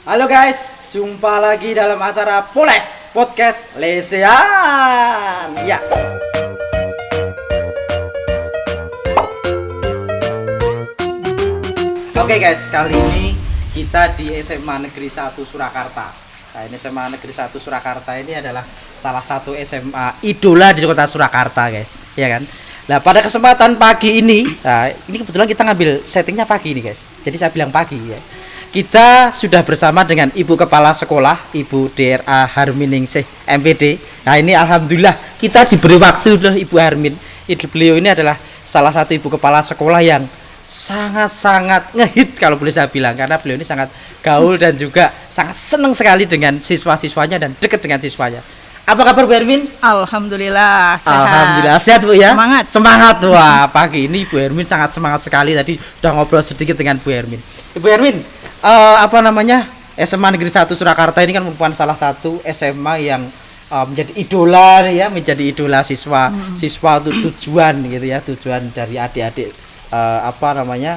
Halo guys, jumpa lagi dalam acara Poles Podcast Lesehan. Ya. Oke guys, kali ini kita di SMA Negeri 1 Surakarta. Nah, ini SMA Negeri 1 Surakarta ini adalah salah satu SMA idola di kota Surakarta, guys. Ya kan? Nah, pada kesempatan pagi ini, ini kebetulan kita ngambil settingnya pagi ini, guys. Jadi saya bilang pagi ya. Kita sudah bersama dengan Ibu Kepala Sekolah, Ibu DRA Harminingsih MPD. Nah, ini alhamdulillah kita diberi waktu oleh Ibu Harmin. Beliau ini adalah salah satu ibu kepala sekolah yang sangat-sangat ngehit kalau boleh saya bilang, karena beliau ini sangat gaul dan juga sangat senang sekali dengan siswa-siswanya dan dekat dengan siswanya. Apa kabar Bu Hermin? Alhamdulillah sehat. Alhamdulillah sehat Bu ya. Semangat. Wah, pagi ini Bu Hermin sangat semangat sekali. Tadi sudah ngobrol sedikit dengan Bu Hermin. Ibu Hermin, SMA Negeri 1 Surakarta ini kan merupakan salah satu SMA yang menjadi idola ya, menjadi idola siswa untuk tujuan gitu ya, tujuan dari adik-adik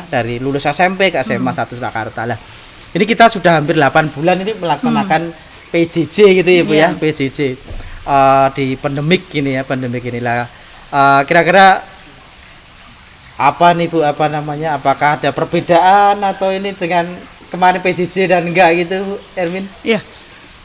dari lulus SMP ke SMA 1 Surakarta lah. Ini kita sudah hampir 8 bulan ini melaksanakan PJJ gitu ya Bu ya, PJJ di pandemik inilah. Kira-kira apa nih Bu, apakah ada perbedaan atau ini dengan kemarin PJJ dan enggak gitu Bu Hermin? Iya.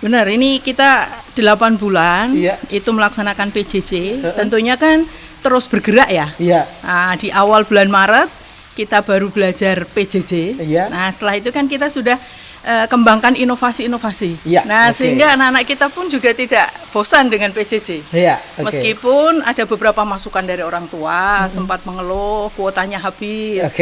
Benar, ini kita 8 bulan itu melaksanakan PJJ. Tentunya kan terus bergerak ya. Iya. Nah, di awal bulan Maret kita baru belajar PJJ. Iya. Nah, setelah itu kan kita sudah kembangkan inovasi-inovasi. Iya, sehingga anak-anak kita pun juga tidak bosan dengan PJJ. Iya, meskipun ada beberapa masukan dari orang tua, sempat mengeluh kuotanya habis.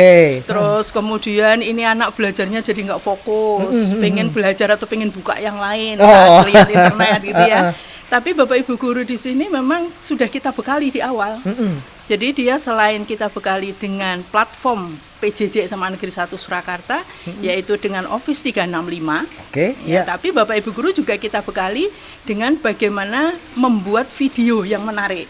Terus kemudian ini anak belajarnya jadi nggak fokus, pengen belajar atau pengen buka yang lain saat lihat internet gitu ya. Tapi Bapak Ibu guru di sini memang sudah kita bekali di awal. Jadi dia selain kita bekali dengan platform PJJ SMA Negeri 1 Surakarta, yaitu dengan Office 365. Tapi Bapak Ibu guru juga kita bekali dengan bagaimana membuat video yang menarik.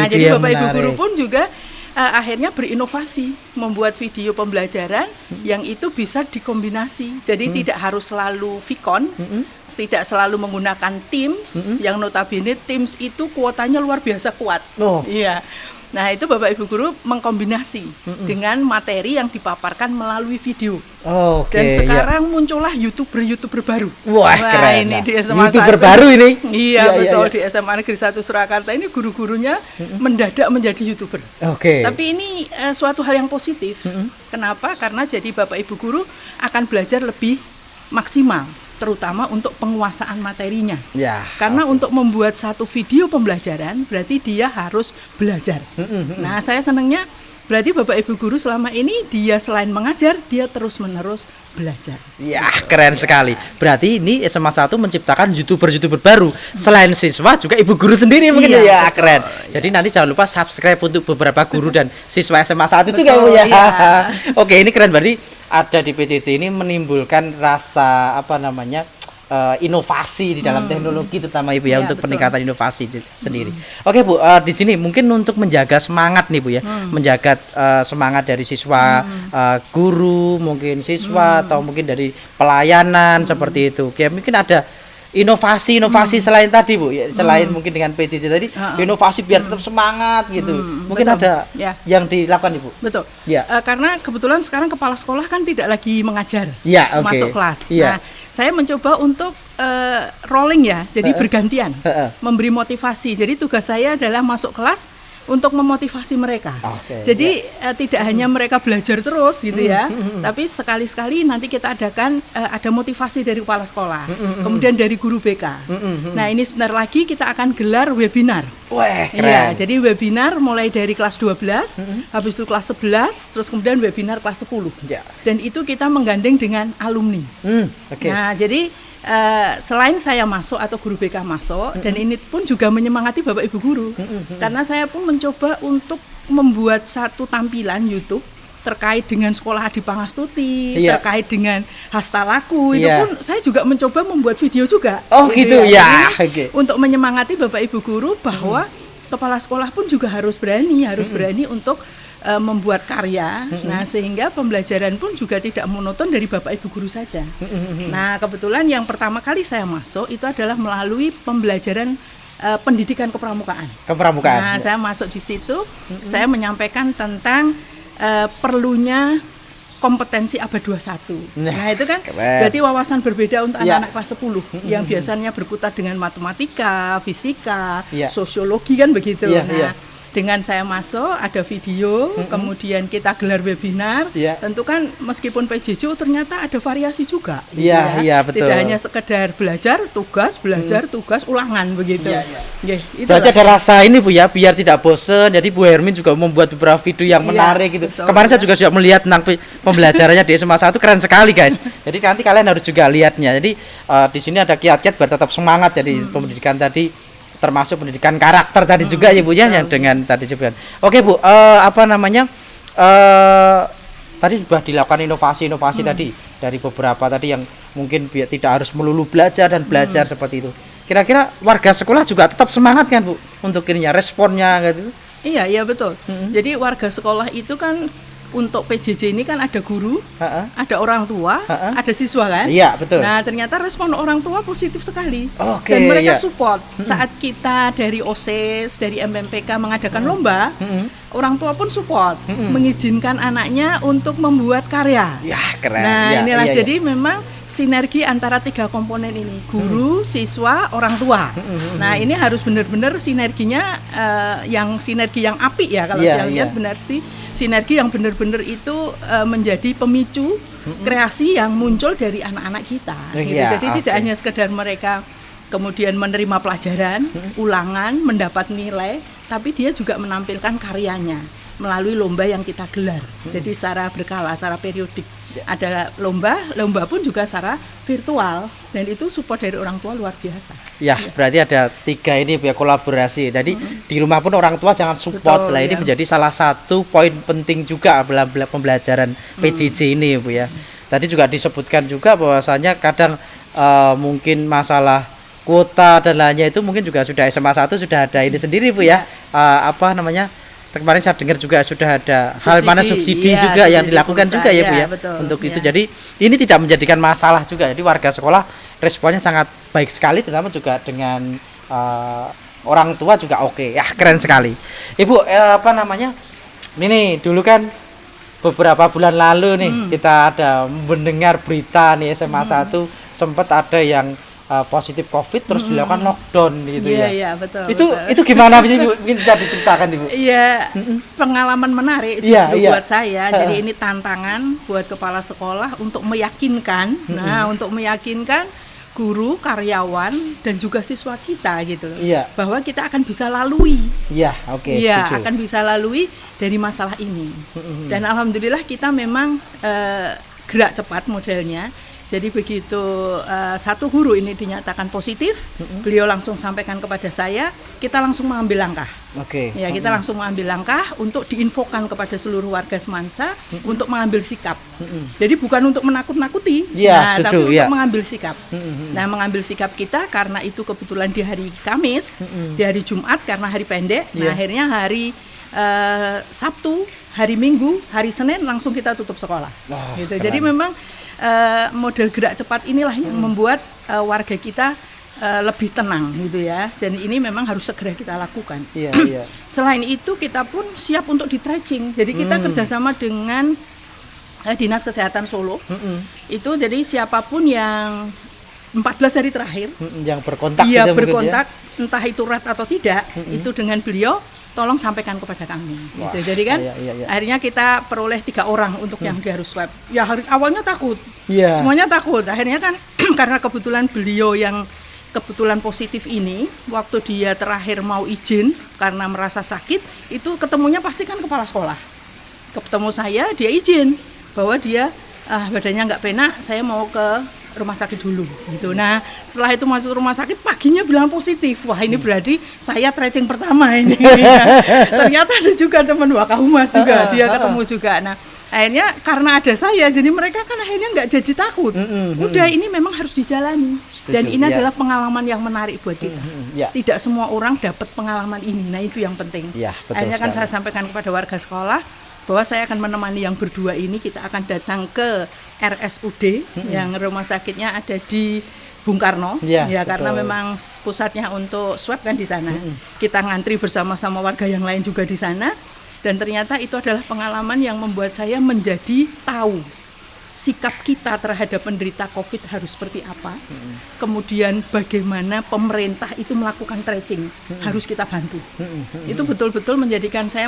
Jadi Bapak Ibu guru pun juga akhirnya berinovasi membuat video pembelajaran yang itu bisa dikombinasi. Jadi tidak harus selalu Vicon, tidak selalu menggunakan Teams, yang notabene Teams itu kuotanya luar biasa kuat. Nah, itu Bapak Ibu guru mengkombinasi dengan materi yang dipaparkan melalui video. Dan sekarang muncullah YouTuber baru. Wah, keren. Ini di SMA YouTuber baru ini. Iya, betul. Di SMA Negeri 1 Surakarta ini guru-gurunya mendadak menjadi YouTuber. Tapi ini suatu hal yang positif. Kenapa? Karena jadi Bapak Ibu guru akan belajar lebih maksimal, terutama untuk penguasaan materinya. Karena untuk membuat satu video pembelajaran berarti dia harus belajar. Nah, saya senangnya berarti Bapak Ibu guru selama ini dia selain mengajar, dia terus-menerus belajar. Ya, keren sekali. Berarti ini SMA 1 menciptakan YouTuber baru. Selain siswa juga ibu guru sendiri mungkin ya. Keren. Jadi nanti jangan lupa subscribe untuk beberapa guru dan siswa SMA 1 juga Bu ya. Oke, ini keren, berarti ada di PJJ ini menimbulkan rasa inovasi di dalam teknologi terutama Ibu ya, untuk peningkatan inovasi sendiri. Oke Bu, di sini mungkin untuk menjaga semangat nih Bu ya, menjaga semangat dari siswa, guru, mungkin siswa atau mungkin dari pelayanan seperti itu. Oke, mungkin ada inovasi selain tadi Bu ya, selain mungkin dengan PJJ tadi, inovasi biar tetap semangat gitu. Mungkin ada yang dilakukan Ibu. Betul. Karena kebetulan sekarang kepala sekolah kan tidak lagi mengajar, masuk kelas. Nah, saya mencoba untuk rolling ya, jadi bergantian memberi motivasi. Jadi tugas saya adalah masuk kelas untuk memotivasi mereka. Jadi tidak hanya mereka belajar terus gitu ya, tapi sekali-sekali nanti kita adakan ada motivasi dari kepala sekolah, kemudian dari guru BK. Nah, ini sebentar lagi kita akan gelar webinar. Jadi webinar mulai dari kelas 12, habis itu kelas 11, terus kemudian webinar kelas 10. Dan itu kita menggandeng dengan alumni. Nah, jadi selain saya masuk atau guru BK masuk, dan ini pun juga menyemangati Bapak Ibu guru, karena saya pun mencoba untuk membuat satu tampilan YouTube terkait dengan sekolah Adi Pangastuti, terkait dengan Hastalaku, itu pun saya juga mencoba membuat video juga. Untuk menyemangati Bapak Ibu guru bahwa kepala sekolah pun juga harus berani untuk membuat karya. Nah, sehingga pembelajaran pun juga tidak monoton dari Bapak Ibu guru saja. Nah, kebetulan yang pertama kali saya masuk itu adalah melalui pembelajaran pendidikan kepramukaan. Nah, saya masuk di situ, saya menyampaikan tentang perlunya kompetensi abad 21. Nah, itu kan berarti wawasan berbeda untuk anak-anak kelas 10 yang biasanya berkutat dengan matematika, fisika, sosiologi kan begitu. Dengan saya masuk ada video, kemudian kita gelar webinar. Tentu kan meskipun PJJ ternyata ada variasi juga. Betul. Tidak hanya sekedar belajar, tugas, ulangan begitu. Berarti ada rasa ini Bu ya, biar tidak bosen. Jadi Bu Hermin juga membuat beberapa video yang menarik gitu. Betul, kemarin saya juga sudah melihat tentang pembelajarannya di SMA 1, keren sekali guys. Jadi nanti kalian harus juga lihatnya. Jadi di sini ada kiat-kiat biar tetap semangat. Jadi pendidikan tadi termasuk pendidikan karakter tadi juga ya Bu ya, yang dengan tadi sebutkan. Oke Bu, tadi sudah dilakukan inovasi tadi dari beberapa tadi yang mungkin tidak harus melulu belajar dan belajar seperti itu. Kira-kira warga sekolah juga tetap semangat kan Bu untuk ininya, responnya gitu? Iya betul. Jadi warga sekolah itu kan untuk PJJ ini kan ada guru, ada orang tua, ada siswa kan? Iya, betul. Nah, ternyata respon orang tua positif sekali. Dan mereka support. Saat kita dari OSIS, dari MMPK mengadakan lomba, orang tua pun support, mengizinkan anaknya untuk membuat karya. Ya, keren. Nah, inilah jadi memang sinergi antara 3 komponen ini, guru, siswa, orang tua. Nah, ini harus benar-benar sinerginya sinergi yang apik ya, kalau saya lihat berarti sinergi yang benar-benar itu menjadi pemicu kreasi yang muncul dari anak-anak kita. Gitu. Jadi tidak hanya sekedar mereka kemudian menerima pelajaran, ulangan, mendapat nilai, tapi dia juga menampilkan karyanya melalui lomba yang kita gelar. Jadi secara berkala, secara periodik. Ada lomba pun juga secara virtual, dan itu support dari orang tua luar biasa. Berarti ada 3 ini ya, kolaborasi. Jadi di rumah pun orang tua jangan support. Ini menjadi salah satu poin penting juga pembelajaran PJJ ini Bu ya. Tadi juga disebutkan juga bahwasanya kadang mungkin masalah kuota dan lainnya itu mungkin juga sudah SMA 1 sudah ada ini sendiri Bu ya. Kemarin saya dengar juga sudah ada subsidi juga yang dilakukan juga ya Bu ya, untuk itu. Jadi ini tidak menjadikan masalah juga. Jadi warga sekolah responnya sangat baik sekali, terutama juga dengan orang tua juga oke. Keren sekali. Ibu ini dulu kan beberapa bulan lalu nih kita ada mendengar berita nih SMA 1 sempat ada yang positif COVID terus dilakukan lockdown gitu ya. Iya, betul. Itu gimana sih Bu? Mungkin bisa diceritakan Ibu. Iya, pengalaman menarik justru buat saya. Jadi ini tantangan buat kepala sekolah untuk meyakinkan, untuk meyakinkan guru, karyawan dan juga siswa kita gitu loh. Bahwa kita akan bisa lalui. Akan bisa lalui dari masalah ini. Dan alhamdulillah kita memang gerak cepat modelnya. Jadi begitu satu guru ini dinyatakan positif, beliau langsung sampaikan kepada saya, kita langsung mengambil langkah. Kita langsung mengambil langkah untuk diinfokan kepada seluruh warga Semansa untuk mengambil sikap. Jadi bukan untuk menakut-nakuti, tapi untuk mengambil sikap. Nah, mengambil sikap kita karena itu kebetulan di hari Kamis, di hari Jumat karena hari pendek. Nah, akhirnya hari Sabtu, hari Minggu, hari Senin langsung kita tutup sekolah. Gitu. Jadi memang model gerak cepat inilah yang membuat warga kita lebih tenang gitu ya. Jadi ini memang harus segera kita lakukan. Selain itu kita pun siap untuk di tracing. Jadi kita kerjasama dengan Dinas Kesehatan Solo. Itu jadi siapapun yang 14 hari terakhir yang berkontak, entah itu rat atau tidak, itu dengan beliau tolong sampaikan kepada kami. Gitu. Jadi kan akhirnya kita peroleh 3 orang untuk yang dia harus swab. Awalnya takut, semuanya takut. Akhirnya kan karena kebetulan beliau yang kebetulan positif ini, waktu dia terakhir mau izin karena merasa sakit, itu ketemunya pasti kan kepala sekolah. Ketemu saya, dia izin bahwa dia badannya nggak penak, saya mau ke rumah sakit dulu gitu. Nah, setelah itu masuk rumah sakit paginya bilang positif. Wah, ini berarti saya tracing pertama ini. Ternyata ada juga teman Wakahumas juga, dia ketemu juga. Nah, akhirnya karena ada saya, jadi mereka kan akhirnya nggak jadi takut. Udah, ini memang harus dijalani. Dan ini adalah pengalaman yang menarik buat kita. Tidak semua orang dapat pengalaman ini. Nah, itu yang penting. Akhirnya kan saya sampaikan kepada warga sekolah, bahwa saya akan menemani yang berdua ini. Kita akan datang ke RSUD yang rumah sakitnya ada di Bung Karno, karena memang pusatnya untuk swab kan di sana. Kita ngantri bersama-sama warga yang lain juga di sana, dan ternyata itu adalah pengalaman yang membuat saya menjadi tahu sikap kita terhadap penderita COVID harus seperti apa. Kemudian bagaimana pemerintah itu melakukan tracing, harus kita bantu. Itu betul-betul menjadikan saya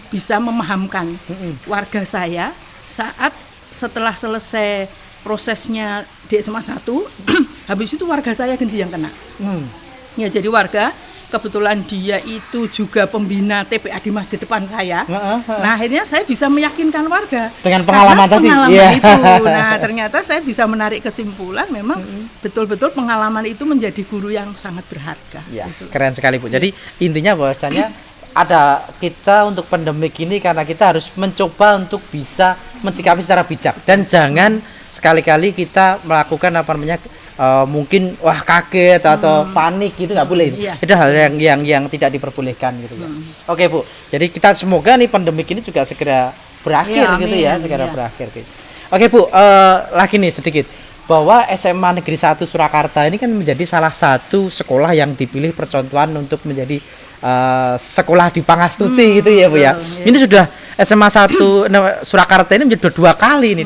bisa memahamkan warga saya saat setelah selesai prosesnya di SMA 1, habis itu warga saya ganti yang kena. Ya, jadi warga, kebetulan dia itu juga pembina TPA di masjid depan saya. Nah, akhirnya saya bisa meyakinkan warga dengan pengalaman tadi. Itu. Nah, ternyata saya bisa menarik kesimpulan memang betul-betul pengalaman itu menjadi guru yang sangat berharga. Ya, gitu. Keren sekali, Bu. Jadi intinya bahwasanya ada kita untuk pandemik ini karena kita harus mencoba untuk bisa mensikapi secara bijak, dan jangan sekali-kali kita melakukan mungkin kaget atau panik gitu, nggak boleh. Itu hal yang tidak diperbolehkan gitu ya. Oke, Bu. Jadi kita semoga nih pandemik ini juga segera berakhir gitu ya, berakhir gitu. Oke, Bu, lagi nih sedikit bahwa SMA Negeri 1 Surakarta ini kan menjadi salah satu sekolah yang dipilih percontohan untuk menjadi sekolah di Pangastuti gitu ya, Bu ya. Ini sudah SMA 1 Surakarta ini menjadi dua kali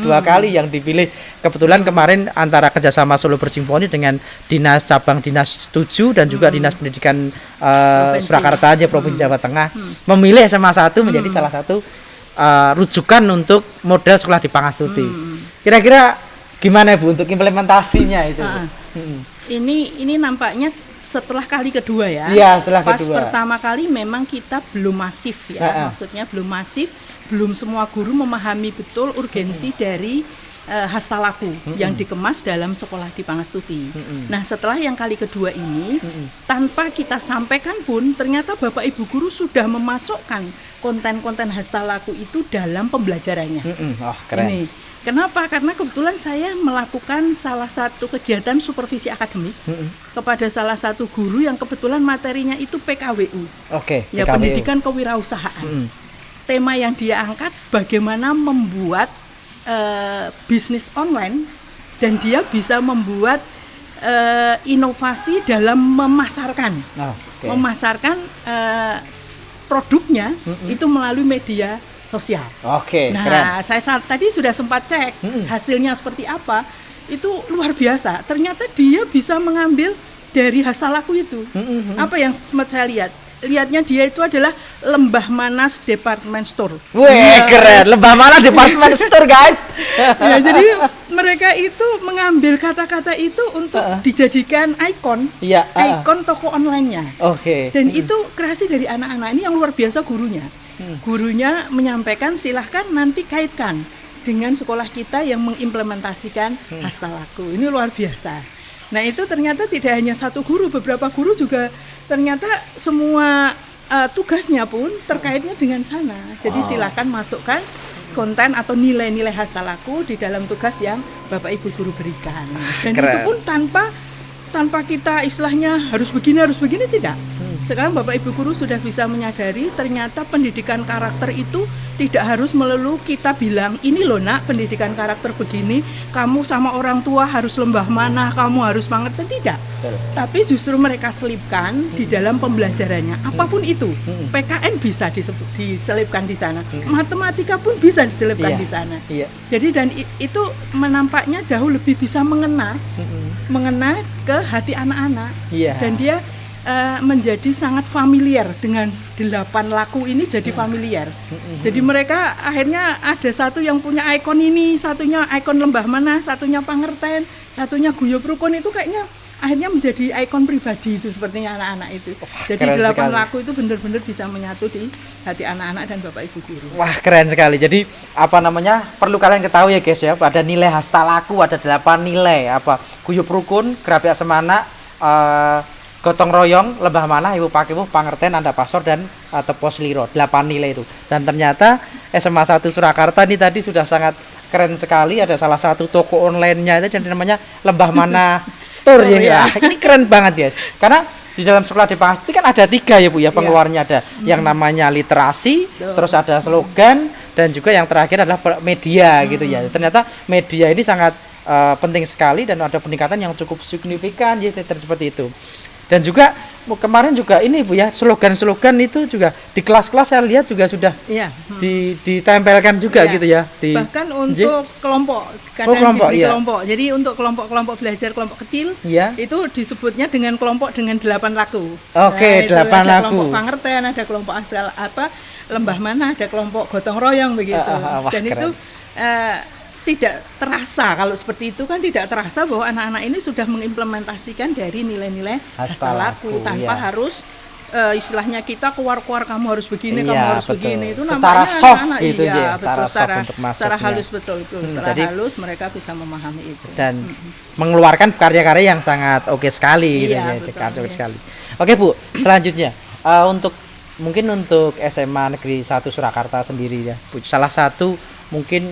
yang dipilih. Kebetulan kemarin antara kerjasama Solo Bersimponi dengan Dinas Cabang Dinas 7 dan juga Dinas Pendidikan Surakarta aja Provinsi Jawa Tengah memilih SMA 1 menjadi salah satu rujukan untuk model sekolah di Pangastuti. Kira-kira gimana, Bu, untuk implementasinya itu? Ini nampaknya setelah kali kedua ya. Iya, setelah Pas kedua. pertama kali memang kita belum masif ya. Maksudnya belum masif, belum semua guru memahami betul urgensi dari hastalaku yang dikemas dalam sekolah di Pangastuti. Nah, setelah yang kali kedua ini, tanpa kita sampaikan pun ternyata Bapak Ibu guru sudah memasukkan konten-konten hastalaku itu dalam pembelajarannya. Keren. Ini. Kenapa? Karena kebetulan saya melakukan salah satu kegiatan supervisi akademik kepada salah satu guru yang kebetulan materinya itu PKWU. Ya, PKWU. Pendidikan Kewirausahaan. Tema yang dia angkat bagaimana membuat bisnis online, dan dia bisa membuat inovasi dalam memasarkan produknya itu melalui media sosial. Nah, keren. Saya tadi sudah sempat cek hasilnya seperti apa. Itu luar biasa. Ternyata dia bisa mengambil dari hastalaku itu. Apa yang sempat saya lihat? Lihatnya dia itu adalah Lembah Manas Department Store. Keren. Lembah Manas Department Store, guys. Ya, jadi mereka itu mengambil kata-kata itu untuk dijadikan ikon toko online-nya. Dan itu kreasi dari anak-anak ini yang luar biasa gurunya. Gurunya menyampaikan silahkan nanti kaitkan dengan sekolah kita yang mengimplementasikan hastalaku. Ini luar biasa. Nah, itu ternyata tidak hanya satu guru, beberapa guru juga ternyata semua tugasnya pun terkaitnya dengan sana. Jadi silahkan masukkan konten atau nilai-nilai hastalaku di dalam tugas yang Bapak Ibu guru berikan. Dan itu pun tanpa kita istilahnya harus begini tidak. Sekarang Bapak Ibu guru sudah bisa menyadari ternyata pendidikan karakter itu tidak harus melulu kita bilang, ini loh nak, pendidikan karakter begini, kamu sama orang tua harus lembah mana, kamu harus pengertian, tidak. Tapi justru mereka selipkan di dalam pembelajarannya, apapun itu. PKN bisa diselipkan di sana, matematika pun bisa diselipkan di sana. Jadi dan itu menampaknya jauh lebih bisa mengena ke hati anak-anak. Dan dia menjadi sangat familiar dengan 8 laku ini, jadi familiar. Jadi mereka akhirnya ada satu yang punya ikon ini, satunya ikon Lembah Manas, satunya Pangerten, satunya Guyub Rukun, itu kayaknya akhirnya menjadi ikon pribadi itu sepertinya anak-anak itu. Jadi 8 laku itu benar-benar bisa menyatu di hati anak-anak dan Bapak Ibu guru. Wah, keren sekali. Jadi perlu kalian ketahui ya guys ya, ada nilai hastalaku, ada 8 nilai, Guyub Rukun, Gerapi Semana, Gotong Royong, Lembah Manah, Ibu Pakiwuh, Pangerten, Anda Pasor, dan Tepos Liro. 8 nilai itu. Dan ternyata SMA 1 Surakarta ini tadi sudah sangat keren sekali. Ada salah satu toko online-nya itu yang namanya Lembah Manah Store ya. Ini keren banget ya. Karena di dalam sekolah di Pangastuti kan ada 3 ya Bu ya pengeluarnya, ada yang namanya literasi, terus ada slogan, dan juga yang terakhir adalah media gitu ya. Ternyata media ini sangat penting sekali dan ada peningkatan yang cukup signifikan ya seperti itu. Dan juga kemarin juga ini Bu ya, slogan-slogan itu juga di kelas-kelas saya lihat juga sudah ditempelkan juga gitu ya. Bahkan untuk kelompok, kelompok, di kelompok. Jadi untuk kelompok-kelompok belajar kelompok kecil itu disebutnya dengan kelompok dengan 8 laku. Oke, 8 laku. Ada kelompok Pangerten, ada kelompok asal lembah mana, ada kelompok gotong royong begitu. Dan keren. Itu tidak terasa, kalau seperti itu kan tidak terasa bahwa anak-anak ini sudah mengimplementasikan dari nilai-nilai hastalaku tanpa harus istilahnya kita keluar-keluar kamu harus begini, kamu harus begini, itu secara namanya soft anak-anak gitu ya, secara halus betul itu, secara halus mereka bisa memahami itu dan mengeluarkan karya-karya yang sangat oke sekali gitu ya, sekali. Oke Bu, selanjutnya mungkin untuk SMA Negeri 1 Surakarta sendiri ya Bu, salah satu mungkin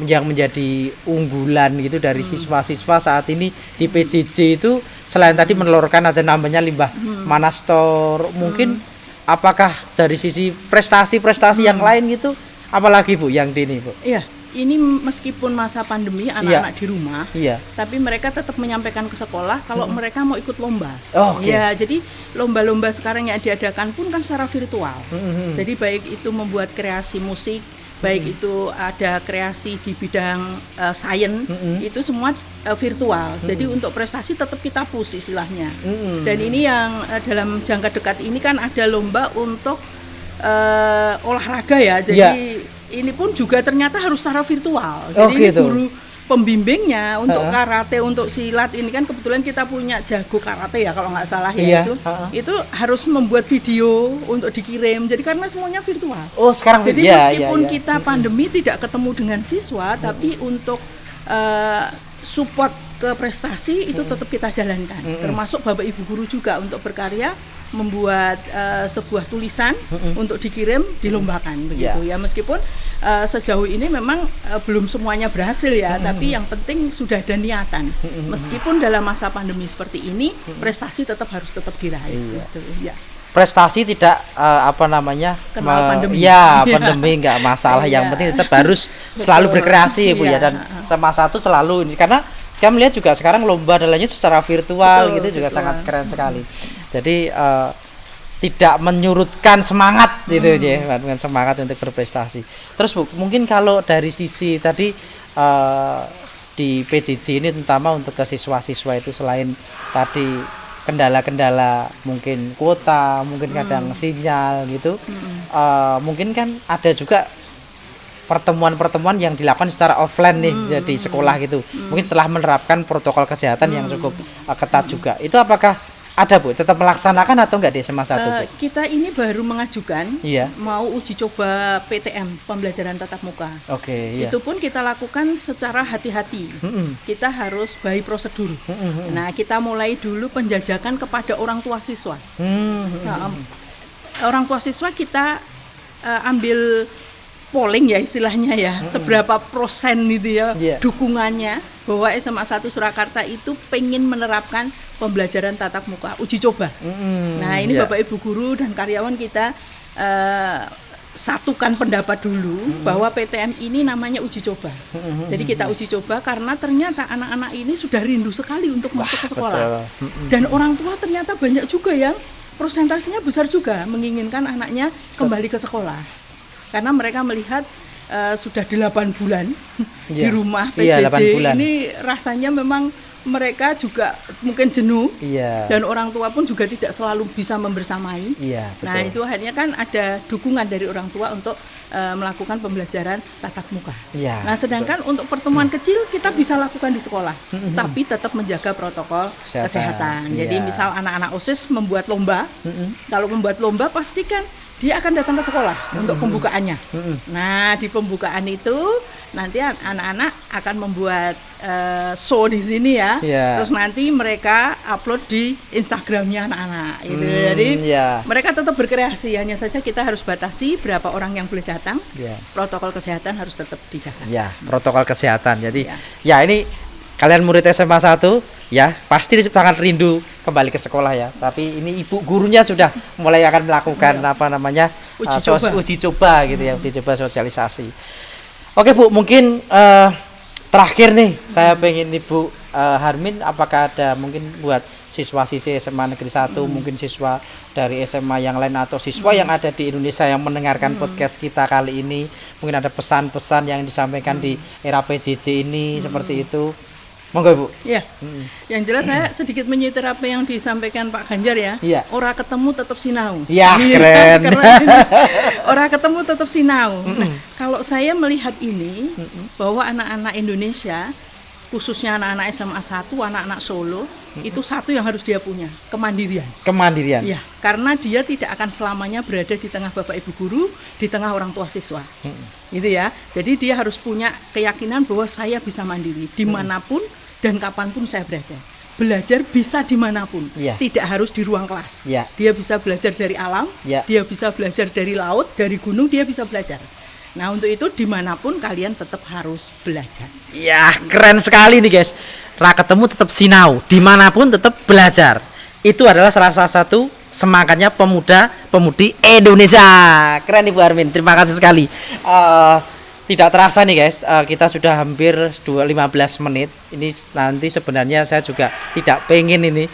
yang menjadi unggulan gitu dari siswa-siswa saat ini di PJJ itu selain tadi menelurkan ada namanya limbah Manastor, mungkin apakah dari sisi prestasi-prestasi yang lain gitu apalagi Bu yang di ini Bu? Iya, ini meskipun masa pandemi anak-anak di rumah, tapi mereka tetap menyampaikan ke sekolah kalau mereka mau ikut lomba. Ya, jadi lomba-lomba sekarang yang diadakan pun kan secara virtual. Jadi baik itu membuat kreasi musik, baik itu ada kreasi di bidang sains, itu semua virtual. Jadi untuk prestasi tetap kita push istilahnya. Dan ini yang dalam jangka dekat ini kan ada lomba untuk olahraga ya. Jadi ini pun juga ternyata harus secara virtual. Jadi ini guru pembimbingnya untuk karate, untuk silat ini kan kebetulan kita punya jago karate ya kalau nggak salah ya, itu harus membuat video untuk dikirim, jadi karena semuanya virtual. Sekarang jadi meskipun kita pandemi tidak ketemu dengan siswa, tapi untuk support ke prestasi itu tetap kita jalankan, termasuk Bapak Ibu guru juga untuk berkarya membuat sebuah tulisan untuk dikirim, dilombakan begitu ya. Meskipun sejauh ini memang belum semuanya berhasil ya, tapi yang penting sudah ada niatan. Meskipun dalam masa pandemi seperti ini, prestasi tetap harus diraih. Gitu, ya. Prestasi tidak kenal pandemi. Ya, pandemi nggak masalah. Yang penting tetap harus selalu berkreasi Bu ya, dan sama satu selalu ini karena kita melihat juga sekarang lomba dan lainnya secara virtual gitu juga sangat keren sekali. Jadi tidak menyurutkan semangat gitu ya, dengan semangat untuk berprestasi. Terus Bu, mungkin kalau dari sisi tadi di PJJ ini terutama untuk ke siswa-siswa itu selain tadi kendala-kendala mungkin kuota, mungkin kadang sinyal gitu, mungkin kan ada juga pertemuan-pertemuan yang dilakukan secara offline nih di sekolah gitu. Mungkin setelah menerapkan protokol kesehatan yang cukup ketat juga. Itu apakah ada Bu, tetap melaksanakan atau enggak di SMA 1 Bu? Kita ini baru mengajukan mau uji coba PTM, pembelajaran tatap muka. Itu pun kita lakukan secara hati-hati. Kita harus by prosedur. Nah, kita mulai dulu penjajakan kepada orang tua siswa. Orang tua siswa kita ambil polling ya istilahnya ya, seberapa persen gitu ya dukungannya bahwa SMA 1 Surakarta itu pengen menerapkan pembelajaran tatap muka, uji coba. Nah ini Bapak Ibu guru dan karyawan kita satukan pendapat dulu bahwa PTM ini namanya uji coba. Jadi kita uji coba karena ternyata anak-anak ini sudah rindu sekali untuk masuk ke sekolah. Dan orang tua ternyata banyak juga yang persentasenya besar juga menginginkan anaknya kembali ke sekolah. Karena mereka melihat sudah 8 bulan di rumah PJJ, ini rasanya memang mereka juga mungkin jenuh, dan orang tua pun juga tidak selalu bisa membersamai. Nah itu akhirnya kan ada dukungan dari orang tua untuk melakukan pembelajaran tatap muka. Nah sedangkan untuk pertemuan kecil kita bisa lakukan di sekolah, tapi tetap menjaga protokol kesehatan. Jadi misal anak-anak OSIS membuat lomba, kalau membuat lomba pastikan dia akan datang ke sekolah untuk pembukaannya. Nah, di pembukaan itu nanti anak-anak akan membuat show di sini ya. Terus nanti mereka upload di Instagramnya anak-anak. Gitu. Jadi mereka tetap berkreasi. Hanya saja kita harus batasi berapa orang yang boleh datang. Protokol kesehatan harus tetap dijaga. Protokol kesehatan. Jadi ini kalian murid SMA 1 ya pasti sangat rindu kembali ke sekolah ya. Tapi ini ibu gurunya sudah mulai akan melakukan uji coba gitu ya, uji coba sosialisasi. Oke Bu, mungkin terakhir nih saya pengen Ibu Harmin, apakah ada mungkin buat siswa-siswi SMA Negeri 1, mungkin siswa dari SMA yang lain atau siswa yang ada di Indonesia yang mendengarkan podcast kita kali ini, mungkin ada pesan-pesan yang disampaikan di era PJJ ini seperti itu. Monggo Ibu. Ya. Yang jelas saya sedikit menyitir apa yang disampaikan Pak Ganjar ya. Iya. Ora ketemu tetap sinau. Ya, keren. Ora ketemu tetap sinau. Nah, kalau saya melihat ini bahwa anak-anak Indonesia, khususnya anak-anak SMA 1, anak-anak Solo, itu satu yang harus dia punya, kemandirian. Kemandirian. Ya, karena dia tidak akan selamanya berada di tengah Bapak Ibu guru, di tengah orang tua siswa. Gitu ya. Jadi dia harus punya keyakinan bahwa saya bisa mandiri dimanapun dan kapanpun saya berada. Belajar bisa dimanapun, tidak harus di ruang kelas. Dia bisa belajar dari alam, dia bisa belajar dari laut, dari gunung, dia bisa belajar. Nah, untuk itu dimanapun kalian tetap harus belajar. Ya, keren sekali nih guys. Ra ketemu tetap sinau, dimanapun tetap belajar. Itu adalah salah satu semangatnya pemuda-pemudi Indonesia. Keren Ibu Harmin, terima kasih sekali. Tidak terasa nih guys, kita sudah hampir 15 menit. Ini nanti sebenarnya saya juga tidak pengen ini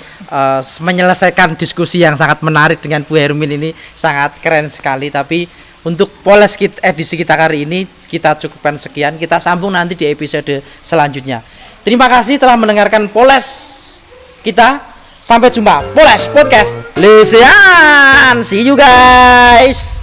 menyelesaikan diskusi yang sangat menarik dengan Bu Hermin ini, sangat keren sekali. Tapi untuk Poles edisi kita kali ini kita cukupkan sekian. Kita sambung nanti di episode selanjutnya. Terima kasih telah mendengarkan Poles kita. Sampai jumpa Poles Podcast Lesean. See you guys.